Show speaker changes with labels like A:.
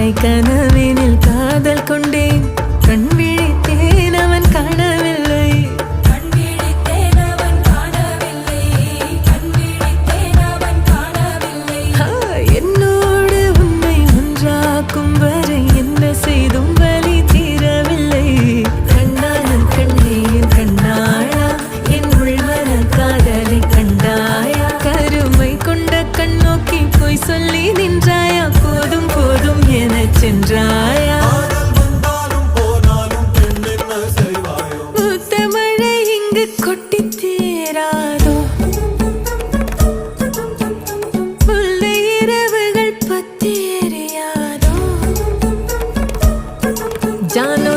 A: மாலை கனவினில் காதல் கொண்டேன் கண் விழித்தேன் அவன் காணவில்லை என்னோடு உன்னை ஒன்றாக்கும் வரை என்ன செய்தும் வலி தீரவில்லை கண்ணானன் கண்ணேன் கண்ணாளா என் உள்வர காதலை கண்டாயா கருமை கொண்ட கண்ணோக்கி போய் சொல்லி நின்றாயா போதும் போதும் என சென்றாயா மழை இங்கு கொட்டி தீராதோ முல்லை இரவுகள் பத்தி எரியாதோ ஜானோ